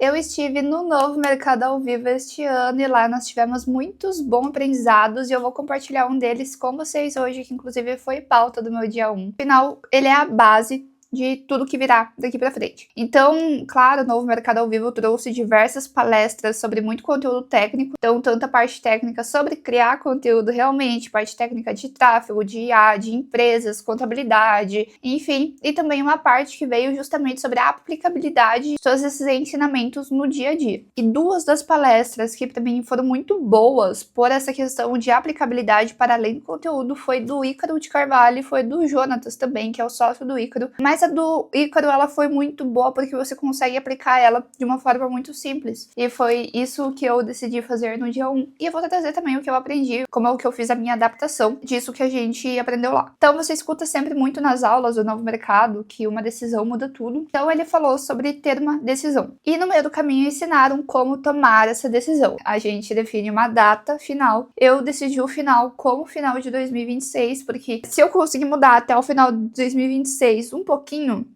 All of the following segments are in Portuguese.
Eu estive no Novo Mercado ao Vivo este ano e lá nós tivemos muitos bons aprendizados e eu vou compartilhar um deles com vocês hoje, que inclusive foi pauta do meu dia 1. Afinal, ele é a base de tudo que virá daqui pra frente. Então, claro, o Novo Mercado ao Vivo trouxe diversas palestras sobre muito conteúdo técnico, então tanto a parte técnica sobre criar conteúdo realmente, parte técnica de tráfego, de IA, de empresas, contabilidade, enfim, e também uma parte que veio justamente sobre a aplicabilidade de todos esses ensinamentos no dia a dia. E duas das palestras que pra mim foram muito boas por essa questão de aplicabilidade para além do conteúdo foi do Ícaro de Carvalho e foi do Jonatas também, que é o sócio do Ícaro, mas a do Ícaro, ela foi muito boa porque você consegue aplicar ela de uma forma muito simples. E foi isso que eu decidi fazer no dia 1. E eu vou trazer também o que eu aprendi, como é o que eu fiz a minha adaptação disso que a gente aprendeu lá. Então você escuta sempre muito nas aulas do Novo Mercado que uma decisão muda tudo. Então ele falou sobre ter uma decisão. E no meio do caminho ensinaram como tomar essa decisão. A gente define uma data final. Eu decidi o final como final de 2026, porque se eu conseguir mudar até o final de 2026 um pouquinho,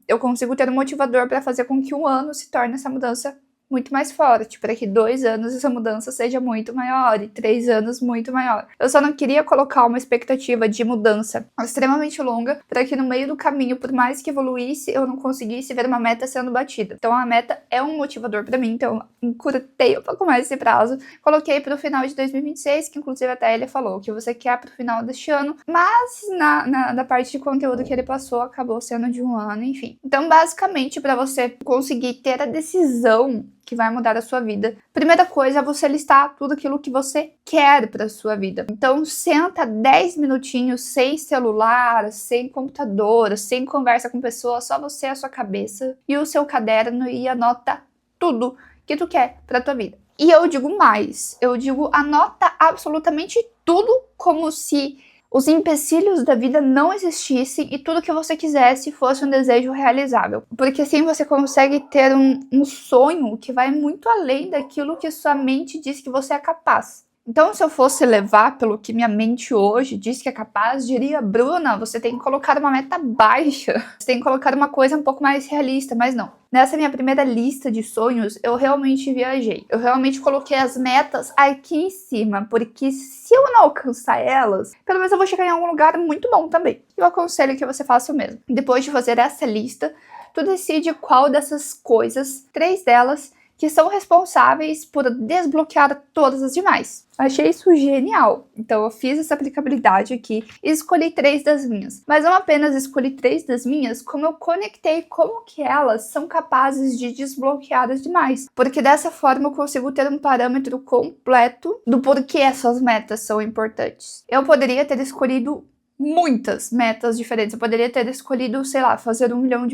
eu consigo ter um motivador para fazer com que um ano se torne essa mudança muito mais forte, para que 2 anos essa mudança seja muito maior e 3 anos muito maior. Eu só não queria colocar uma expectativa de mudança extremamente longa, para que no meio do caminho, por mais que evoluísse, eu não conseguisse ver uma meta sendo batida. Então a meta é um motivador para mim, então encurtei um pouco mais esse prazo, coloquei para o final de 2026, que inclusive até ele falou que você quer para o final deste ano, mas na parte de conteúdo que ele passou, acabou sendo de 1 ano, enfim. Então basicamente, para você conseguir ter a decisão que vai mudar a sua vida, primeira coisa é você listar tudo aquilo que você quer para sua vida. Então senta 10 minutinhos sem celular, sem computador, sem conversa com pessoas, só você, a sua cabeça e o seu caderno e anota tudo que tu quer para tua vida. E eu digo mais, eu digo anota absolutamente tudo como se os empecilhos da vida não existissem e tudo que você quisesse fosse um desejo realizável. Porque assim você consegue ter um sonho que vai muito além daquilo que sua mente diz que você é capaz. Então, se eu fosse levar pelo que minha mente hoje diz que é capaz, diria, Bruna, você tem que colocar uma meta baixa. Você tem que colocar uma coisa um pouco mais realista, mas não. Nessa minha primeira lista de sonhos, eu realmente viajei. Eu realmente coloquei as metas aqui em cima, porque se eu não alcançar elas, pelo menos eu vou chegar em algum lugar muito bom também. Eu aconselho que você faça o mesmo. Depois de fazer essa lista, tu decide qual dessas coisas, 3 delas, que são responsáveis por desbloquear todas as demais. Achei isso genial. Então eu fiz essa aplicabilidade aqui e escolhi 3 das minhas. Mas não apenas escolhi 3 das minhas, como eu conectei como que elas são capazes de desbloquear as demais. Porque dessa forma eu consigo ter um parâmetro completo do porquê essas metas são importantes. Eu poderia ter escolhido muitas metas diferentes. Eu poderia ter escolhido, sei lá, fazer R$1 milhão.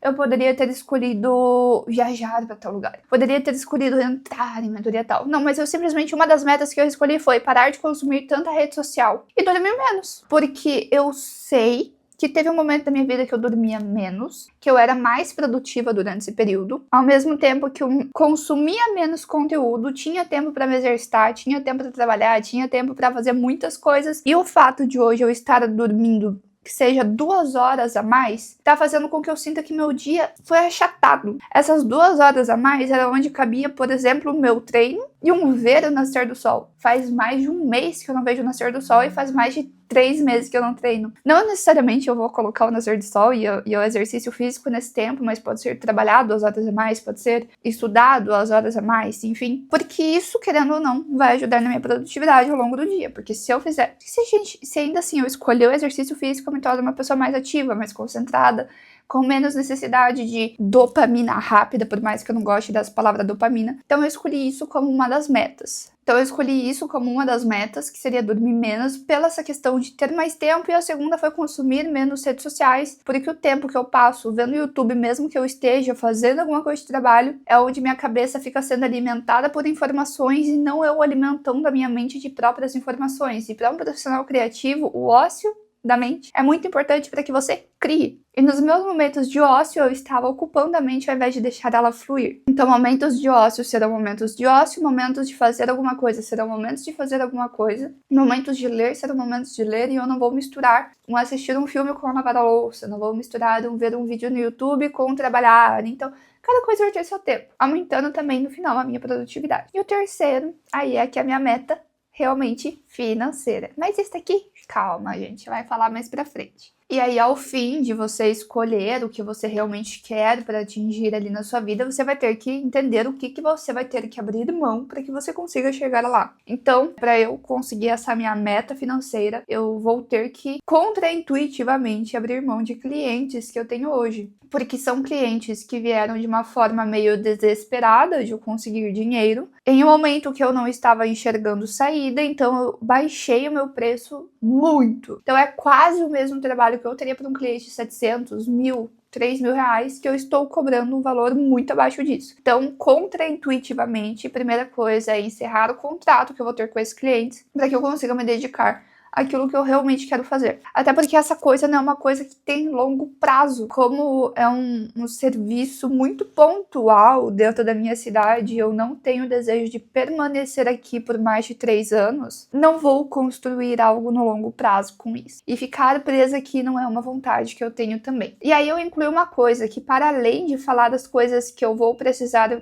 Eu poderia ter escolhido viajar para tal lugar. Poderia ter escolhido entrar em mentoria tal. Não, mas eu simplesmente, uma das metas que eu escolhi foi parar de consumir tanta rede social e dormir menos. Porque eu sei que teve um momento da minha vida que eu dormia menos, que eu era mais produtiva durante esse período, ao mesmo tempo que eu consumia menos conteúdo, tinha tempo para me exercitar, tinha tempo para trabalhar, tinha tempo para fazer muitas coisas, e o fato de hoje eu estar dormindo que seja 2 horas a mais, tá fazendo com que eu sinta que meu dia foi achatado. Essas 2 horas a mais era onde cabia, por exemplo, o meu treino e ver o nascer do sol. Faz mais de 1 mês que eu não vejo o nascer do sol e faz mais de 3 meses que eu não treino. Não necessariamente eu vou colocar o nascer do sol e o exercício físico nesse tempo, mas pode ser trabalhado 2 horas a mais, pode ser estudado 2 horas a mais, enfim. Porque isso, querendo ou não, vai ajudar na minha produtividade ao longo do dia. Porque se eu fizer... Se ainda assim eu escolher o exercício físico, eu me torno uma pessoa mais ativa, mais concentrada, com menos necessidade de dopamina rápida, por mais que eu não goste dessa palavra dopamina. Então eu escolhi isso como uma das metas. Então eu escolhi isso como uma das metas, que seria dormir menos, pela essa questão de ter mais tempo, e a segunda foi consumir menos redes sociais, porque o tempo que eu passo vendo YouTube, mesmo que eu esteja fazendo alguma coisa de trabalho, é onde minha cabeça fica sendo alimentada por informações e não eu alimentando a minha mente de próprias informações. E para um profissional criativo, o ócio da mente é muito importante para que você crie. E nos meus momentos de ócio, eu estava ocupando a mente ao invés de deixar ela fluir. Então, momentos de ócio serão momentos de ócio, momentos de fazer alguma coisa serão momentos de fazer alguma coisa, momentos de ler serão momentos de ler, e eu não vou misturar assistir um filme com lavar a louça, não vou misturar ver um vídeo no YouTube com trabalhar. Então, cada coisa vai ter seu tempo, aumentando também no final a minha produtividade. E o terceiro, aí é que é a minha meta realmente financeira. Mas isso aqui, calma, a gente vai falar mais pra frente. E aí, ao fim de você escolher o que você realmente quer para atingir ali na sua vida, você vai ter que entender o que você vai ter que abrir mão para que você consiga chegar lá. Então, para eu conseguir essa minha meta financeira, eu vou ter que contraintuitivamente abrir mão de clientes que eu tenho hoje. Porque são clientes que vieram de uma forma meio desesperada de eu conseguir dinheiro, em um momento que eu não estava enxergando saída, então eu baixei o meu preço muito. Então é quase o mesmo trabalho que eu teria para um cliente de 700, 1.000, 3.000 reais, que eu estou cobrando um valor muito abaixo disso. Então, contraintuitivamente, a primeira coisa é encerrar o contrato que eu vou ter com esses clientes, para que eu consiga me dedicar aquilo que eu realmente quero fazer. Até porque essa coisa não é uma coisa que tem longo prazo. Como é um serviço muito pontual dentro da minha cidade, eu não tenho desejo de permanecer aqui por mais de 3 anos, não vou construir algo no longo prazo com isso. E ficar presa aqui não é uma vontade que eu tenho também. E aí eu incluí uma coisa que, para além de falar das coisas que eu vou precisar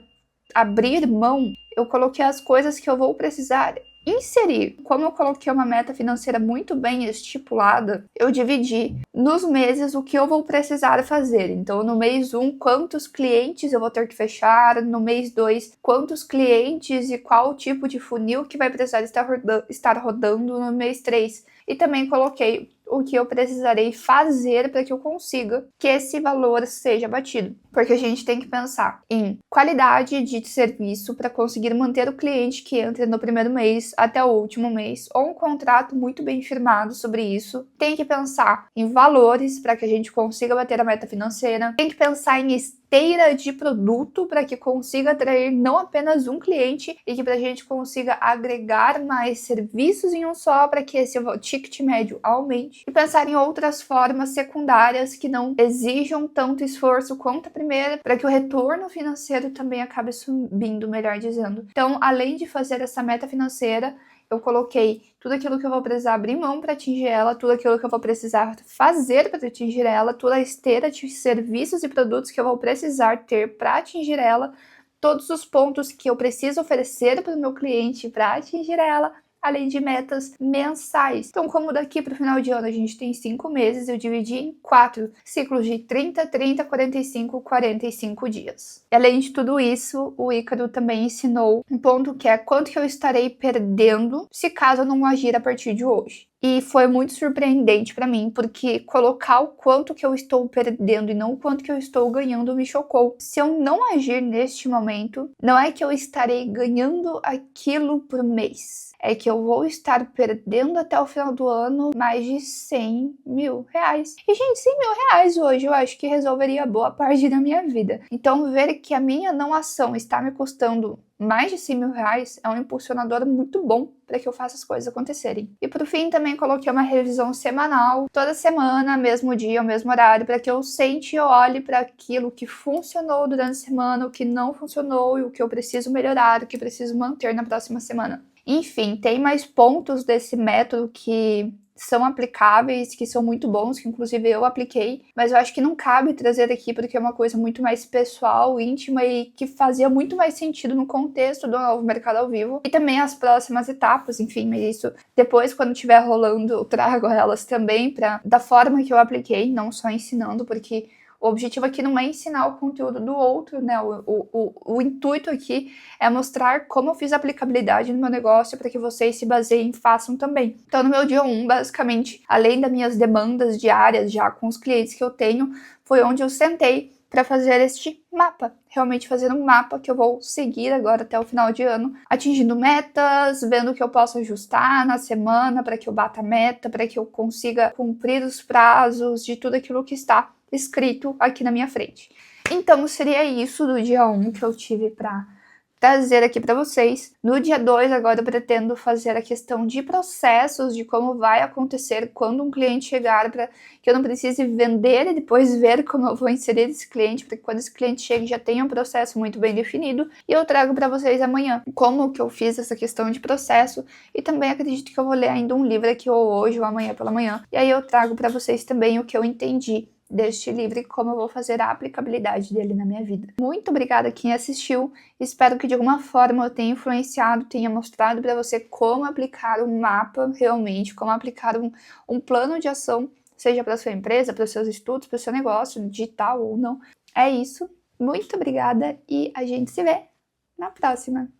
abrir mão, eu coloquei as coisas que eu vou precisar inserir. Como eu coloquei uma meta financeira muito bem estipulada, eu dividi nos meses o que eu vou precisar fazer. Então, no mês 1, quantos clientes eu vou ter que fechar, no mês 2, quantos clientes e qual tipo de funil que vai precisar estar rodando no mês 3. E também coloquei o que eu precisarei fazer para que eu consiga que esse valor seja batido. Porque a gente tem que pensar em qualidade de serviço para conseguir manter o cliente que entra no primeiro mês até o último mês, ou um contrato muito bem firmado sobre isso. Tem que pensar em valores para que a gente consiga bater a meta financeira. Tem que pensar em esteira de produto para que consiga atrair não apenas um cliente e que para a gente consiga agregar mais serviços em um só para que esse ticket médio aumente. E pensar em outras formas secundárias que não exijam tanto esforço quanto a primeira, para que o retorno financeiro também acabe subindo, melhor dizendo. Então, além de fazer essa meta financeira, eu coloquei tudo aquilo que eu vou precisar abrir mão para atingir ela, tudo aquilo que eu vou precisar fazer para atingir ela, toda a esteira de serviços e produtos que eu vou precisar ter para atingir ela, todos os pontos que eu preciso oferecer para o meu cliente para atingir ela, além de metas mensais. Então, como daqui para o final de ano a gente tem 5 meses, eu dividi em 4 ciclos de 30, 30, 45, 45 dias. E além de tudo isso, o Ícaro também ensinou um ponto que é quanto que eu estarei perdendo se caso eu não agir a partir de hoje. E foi muito surpreendente para mim, porque colocar o quanto que eu estou perdendo e não o quanto que eu estou ganhando me chocou. Se eu não agir neste momento, não é que eu estarei ganhando aquilo por mês. É que eu vou estar perdendo até o final do ano mais de 100 mil reais. E, gente, 100 mil reais hoje eu acho que resolveria boa parte da minha vida. Então, ver que a minha não ação está me custando mais de 100 mil reais é um impulsionador muito bom para que eu faça as coisas acontecerem. E por fim, também coloquei uma revisão semanal, toda semana, mesmo dia, mesmo horário, para que eu sente e olhe para aquilo que funcionou durante a semana, o que não funcionou e o que eu preciso melhorar, o que preciso manter na próxima semana. Enfim, tem mais pontos desse método que são aplicáveis, que são muito bons, que inclusive eu apliquei, mas eu acho que não cabe trazer aqui porque é uma coisa muito mais pessoal, íntima e que fazia muito mais sentido no contexto do Novo Mercado ao Vivo e também as próximas etapas, enfim, mas isso depois, quando estiver rolando, eu trago elas também da forma que eu apliquei, não só ensinando, porque o objetivo aqui não é ensinar o conteúdo do outro, né? O intuito aqui é mostrar como eu fiz a aplicabilidade no meu negócio para que vocês se baseiem e façam também. Então, no meu dia 1, basicamente, além das minhas demandas diárias já com os clientes que eu tenho, foi onde eu sentei para fazer este mapa. Realmente fazer um mapa que eu vou seguir agora até o final de ano, atingindo metas, vendo o que eu posso ajustar na semana para que eu bata a meta, para que eu consiga cumprir os prazos de tudo aquilo que está escrito aqui na minha frente. Então, seria isso do dia 1 que eu tive para trazer aqui para vocês. No dia 2, agora eu pretendo fazer a questão de processos, de como vai acontecer quando um cliente chegar, para que eu não precise vender e depois ver como eu vou inserir esse cliente, porque quando esse cliente chega já tem um processo muito bem definido. E eu trago para vocês amanhã como que eu fiz essa questão de processo, e também acredito que eu vou ler ainda um livro aqui ou hoje ou amanhã pela manhã. E aí eu trago para vocês também o que eu entendi deste livro e como eu vou fazer a aplicabilidade dele na minha vida. Muito obrigada a quem assistiu, espero que de alguma forma eu tenha influenciado, tenha mostrado para você como aplicar um mapa realmente, como aplicar um plano de ação, seja para sua empresa, para os seus estudos, para o seu negócio, digital ou não. É isso, muito obrigada e a gente se vê na próxima!